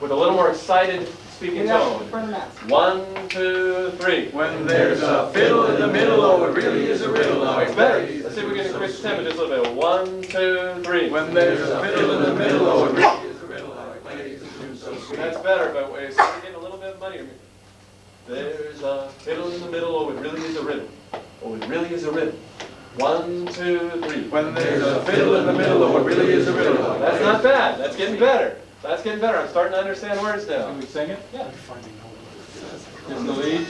with a little more excited speaking Get out in tone. front of the mass. 1, 2, 3. When there's a fiddle in the middle, oh, it really is a riddle. Now It's better. Let's see if we can increase the tempo just a little bit. 1, 2, 3. When there's a fiddle in the middle, oh, it really is a riddle. Now it plays the tune so sweet. That's better, but wait, so we're getting a little bit muddier. There's a fiddle in the middle, oh, it really is a riddle. Oh, it really is a riddle. 1, 2, 3. When there's a fiddle in the middle, oh, it really is a riddle. That's not bad. That's getting better. That's getting better. I'm starting to understand words now. Can we sing it? Yeah. Just the lead?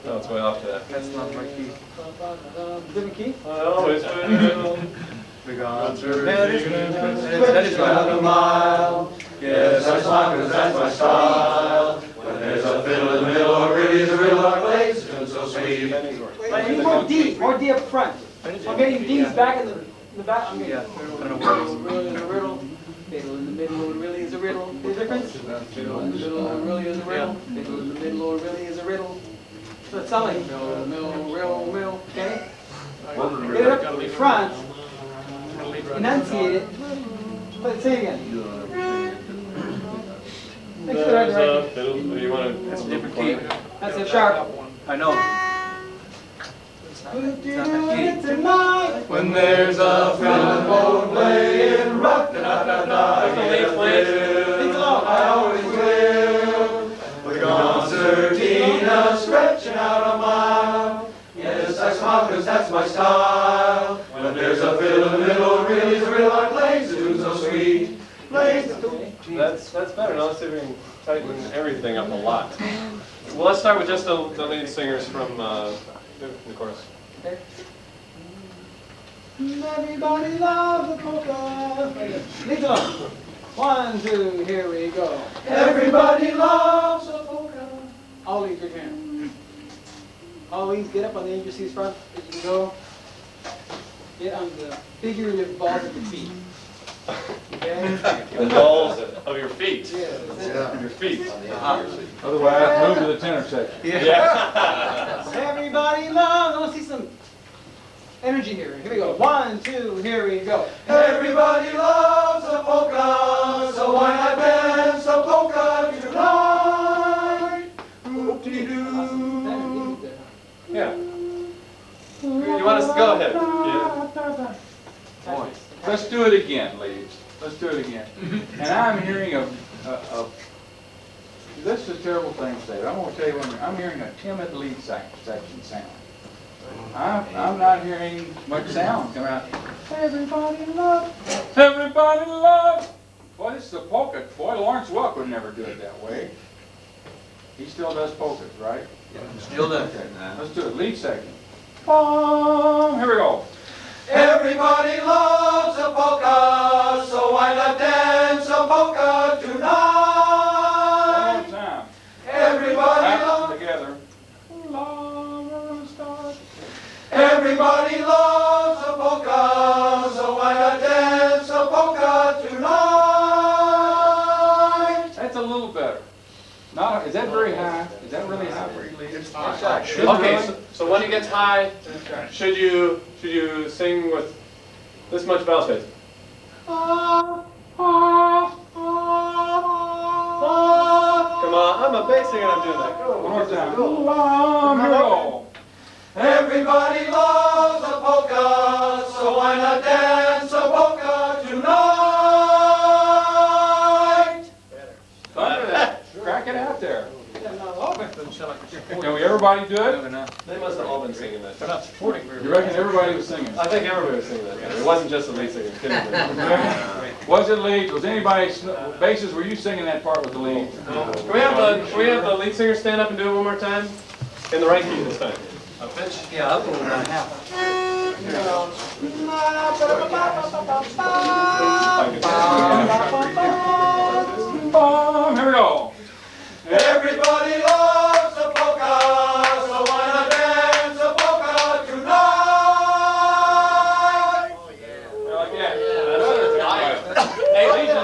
No, it's way off to that. That's not my key. Different key? Oh, it's fiddle. That is round a mile. Yes, that's fine, 'cause that's my style. When there's a fiddle in the middle, oh, it really is a riddle. Our plays the tune so sweet. I need more D up front. I'm getting D's back in the back. I'm getting fiddle in the riddle. Fiddle in the middle, oh, it really is a riddle. See the difference? Fiddle in the middle, oh, it really is a riddle. Fiddle in the middle, oh, it really is a riddle. So it sounds like mill, okay? Get it up front, enunciate it, but say it again. Make sure the right direction. Fiddle. You want to? That's a different key. That's a sharp. I know. Who did it tonight? When there's a fiddle playing rock, da-da-da-da, yes, I always will. The concertina stretching out a mile. Yes, I smile 'cause that's my style. When there's a fiddle in the middle, really is a riddle. I plays the tune so sweet. Plays the tune. That's better. Now let's see if we can tighten everything up a lot. Well, let's start with just the lead singers from the chorus. Okay. Everybody loves the polka. Lead along. 1, 2, here we go. Everybody loves a polka. All leads right here. All leads, get up on the edge of your seats front. As you can go. Get on the figurative balls of your feet. Okay? The balls of your feet. Yeah. Your feet. Otherwise, move to the tenor section. Yeah. Everybody loves. I want to see some energy here. Here we go. 1, 2, here we go. Everybody loves a polka, so why not dance a polka tonight? Whoop-de-doo. Yeah. You want us to go ahead? Yeah. Let's do it again, ladies. Let's do it again. And I'm hearing this is a terrible thing to say, but I'm going to tell you one thing. I'm hearing a timid lead section sound. I'm not hearing much sound coming out. Everybody love, everybody love. Boy, this is a polka. Boy, Lawrence Welk would never do it that way. He still does polkas, right? Still does. Let's do it. Lead section. Here we go. Everybody loves a polka, so why not dance a polka One tonight? more time. Everybody Clap loves, together. Lover's start. everybody loves a polka, so why not dance a polka tonight? That's a little better. Not, is that very high? Is that really high for you, Lee? Okay, so when it gets high, should you sing with this much vowel space? Come on, I'm a bass singer and I'm doing that. Go. One more time. Here we go. Everybody loves a polka, so why not dance a polka tonight? Thunder that. Crack it out there. Can we, everybody do it? They must have all been singing that. You reckon everybody was singing? I think everybody was singing that. It wasn't just the lead singer. Kidding me. Was it lead? Was anybody, basses, were you singing that part with the lead? Can we have the lead singer stand up and do it one more time? In the right key this time. A pitch? Yeah, up a little bit. Here we go. Everybody loves a polka, so why not dance a polka tonight? Like that. Hey, Legion,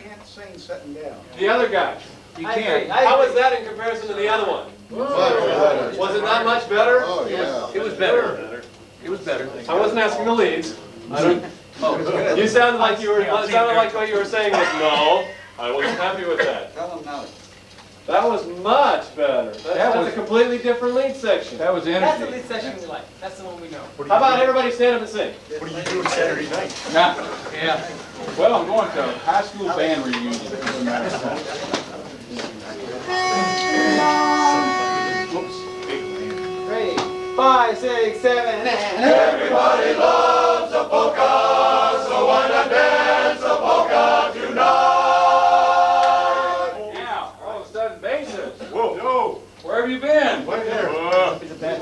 Can't sing sitting down. the other guy. You can't. How was that in comparison to the other one? Was it not much better? Oh, yeah. It was better. It was better. I wasn't asking the leads. I don't. You sounded like you were. It sounded like what you were saying was no. I wasn't happy with that. Tell them now. That was much better. That's was- a completely different lead section. That was That's the energy. lead section we like. That's the one we know. How about everybody stand up and sing? What are you doing Saturday night? Now, Yeah. well, I'm going to a high school band reunion. As a matter of fact. 3, 5, 6, 7, and Everybody loves a polka, so why not dance a polka tonight? Now, all of a sudden, basses. Whoa. Where have you been? Right there. That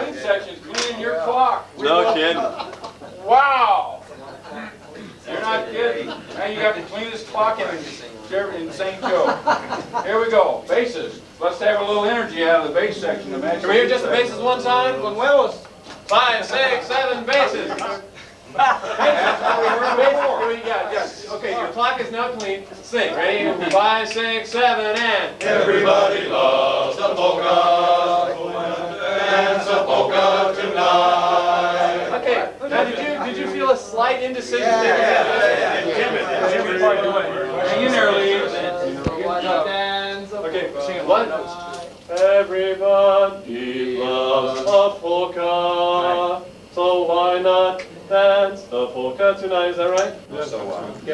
lead section's cleaning your clock. No kidding. Wow. You're not kidding. Now you have to clean this clock in St. Joe. Here we go. Basses. Let's have a little energy out of the bass section. Can we hear just the basses one time? Con huevos. 5, 6, 7 basses. What do you got? Yes. Okay, your clock is now clean. Sing. Ready? 5, 6, 7, and. Everybody loves a polka, so why not dance a polka tonight? Okay. Now, did you feel a slight indecision? Hang in there, Leaves. Okay, sing it. One. Everybody loves a polka, so why not dance the polka tonight? Is that right?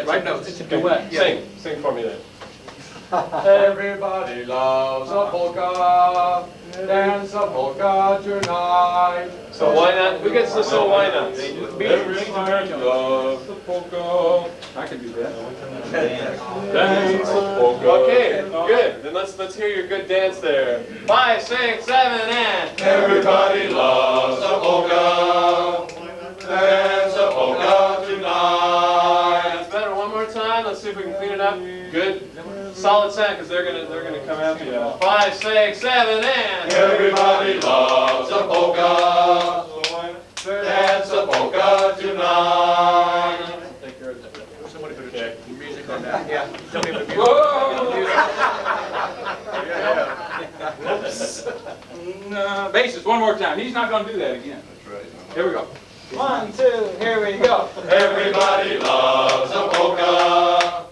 Right notes. Sing for me then. Everybody loves a polka, dance a polka tonight. So why not? Who gets the so why not? Everybody loves The polka. I can do that. dance a polka. Okay, good. Then let's hear your good dance there. 5, 6, 7, and. Everybody loves a polka, dance a polka tonight. That's better. One more time. Let's see if we can clean it up. Good, solid sound, because they're gonna come after you. 5, 6, 7, and. Everybody loves a polka, dance a polka tonight. Take care of that. Somebody better check the music on that. Yeah. Tell me what No, basses, one more time. He's not going to do that again. That's right. Here we go. 1, 2, here we go. Everybody loves a polka,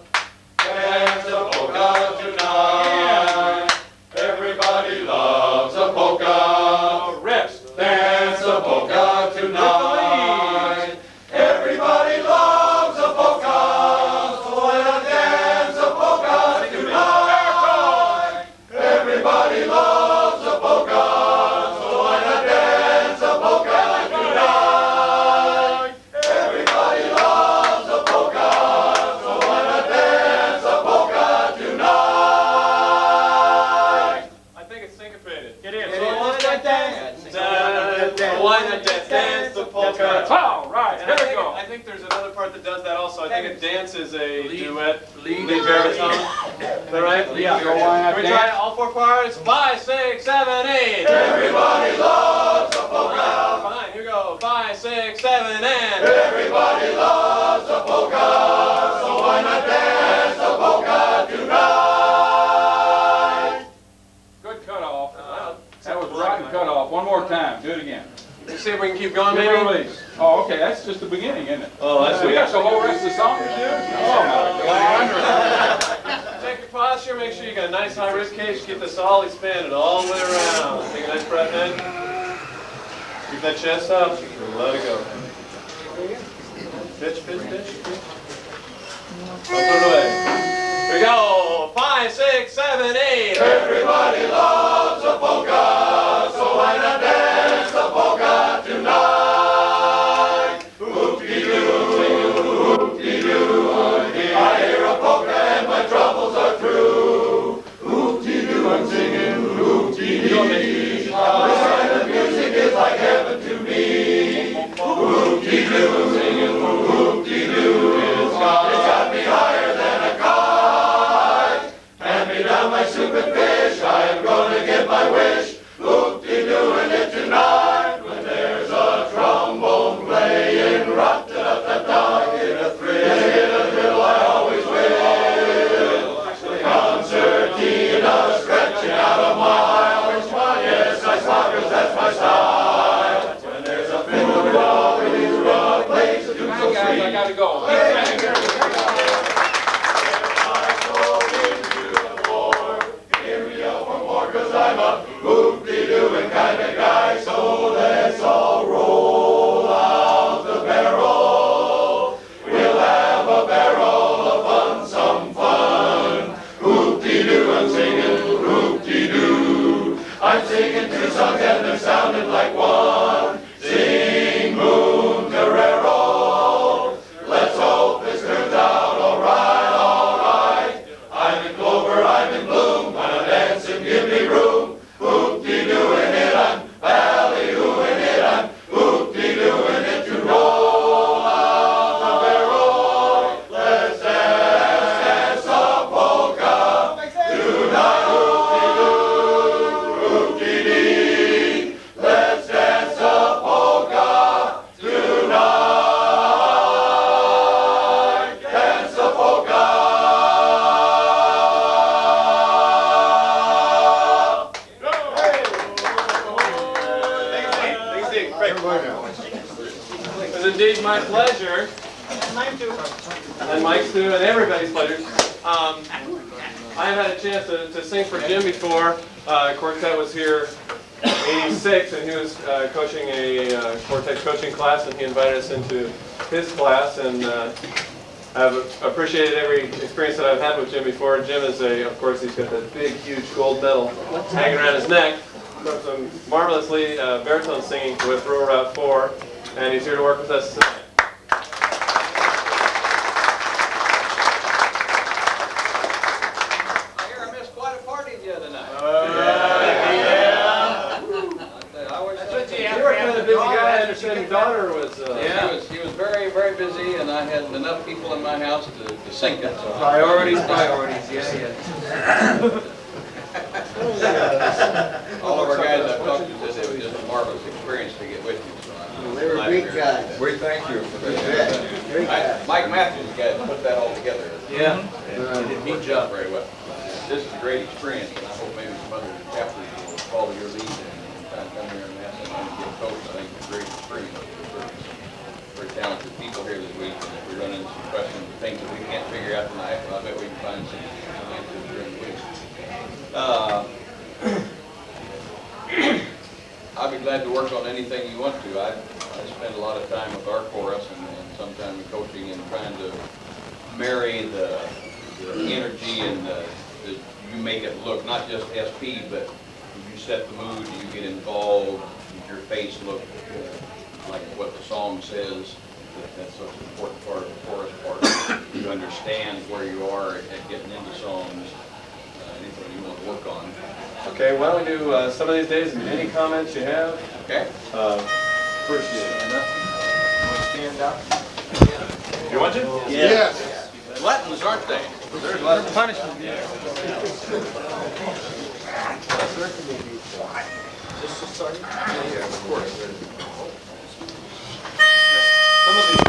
dance a polka tonight. Everybody loves a polka, Rest. dance a polka tonight. Everybody loves a polka, so why not dance a polka tonight? Everybody loves a polka, so why not dance a polka tonight? Everybody loves a polka, so why not dance a polka tonight? I think it's syncopated. It is. So why not dance? Why not dance? Dance the polka. think there's another part that does that also. I think it dances a Lead- duet. lead- baritone. Is that right? Yeah. Go on, Can we try all four parts? 5, 6, 7, 8. Everybody loves a polka. Fine, here we go. 5, 6, 7, and. Everybody loves a polka. So why not dance a polka tonight? Good cutoff. Wow. That was rotten cutoff. One more time. Do it again. Let's see if we can keep going, Give maybe. it a release. Oh, okay. That's just the beginning, isn't it? Oh, that's We got the whole rest of the song to do? Oh, my God. Take your posture, make sure you got a nice high rib cage, keep this all expanded all the way around. Take a nice breath in. Keep that chest up, and let it go. Pitch, pitch, pitch, pitch. Put it away. Here we go. 5, 6, 7, 8. Everybody loves a polka. So why not dance a polka tonight? Whoop-de-doo, whoop-de-doo. I hear a polka and my troubles are through. Whoop-de-doo, I'm singing whoop-de-doo. This kind of music is like heaven to me. Whoop-de-doo, I'm singing whoop-de-doo. It's got me higher than a kite. Hand me down my soup and fish. I am gonna get my wish. Whoop-de-dooing it tonight. When there's a trombone playing, rot-da-da-da-da, get a thrill, I always will. Concertina, stretching out a mile. Yes, I smile 'cause that's my style. When there's a fiddle who plays a tune so Guys, I sweet. gotta go. Cause I'm a whoop-de-dooing kind of guy, so let's all roll out the barrel. We'll have a barrel of fun, some fun. Whoop-de-doo, I'm singing whoop-de-doo. I'm singing two songs and they're sounding like one. Sing Moon Guerrero. Let's hope this turns out all right, all right. I'm in clover, I'm in bloom. When I'm dancing, give me room. Whoop-de-dooing it, I'm ballyhooing it, I'm whoop-de-dooing it to roll out the barrel. Let's dance a polka tonight. Whoop-de-doo, whoop-de-dee. Let's dance a polka tonight. Dance a polka. It was indeed my pleasure. And mine too. And Mike's too, and everybody's pleasure. I have had a chance to sing for Jim before. Quartet was here in '86, and he was coaching a quartet coaching class, and he invited us into his class, and I've appreciated every experience that I've had with Jim before. Jim is of course, he's got that big, huge gold medal hanging around his neck from some marvelously baritone singing with Rural Route 4, and he's here to work with us tonight. I hear I missed quite a party the other night. You were kind of a busy guy. I understand your daughter was... He was very, very busy, and I had enough people in my house to sing it. So. Priorities, All of our guys I've talked to said it was just a marvelous experience to get with you. So They were great guys. We thank you for Great guys. Mike Matthews, the guy that put that all together. Yeah. He did job very well. This is a great experience, and I hope maybe some other chapters will follow your lead and try and come here and ask them to get coached. I think it's a great experience. Very talented people here this week, and if we run into some questions, things that we can't figure out tonight, I bet we can find some answers during the week. I'll be glad to work on anything you want to. I spend a lot of time with our chorus and sometimes in coaching and trying to marry the energy and you make it look not just SP, but you set the mood, you get involved, your face look like what the song says. That's such an important part of the chorus part. You understand where you are at getting into songs, anything you want to work on. Okay, why don't we do some of these days, and any comments you have? Okay. First, you stand up. Stand up. You want to? Yes. Gluttons, aren't they? There's Punishment. Some of these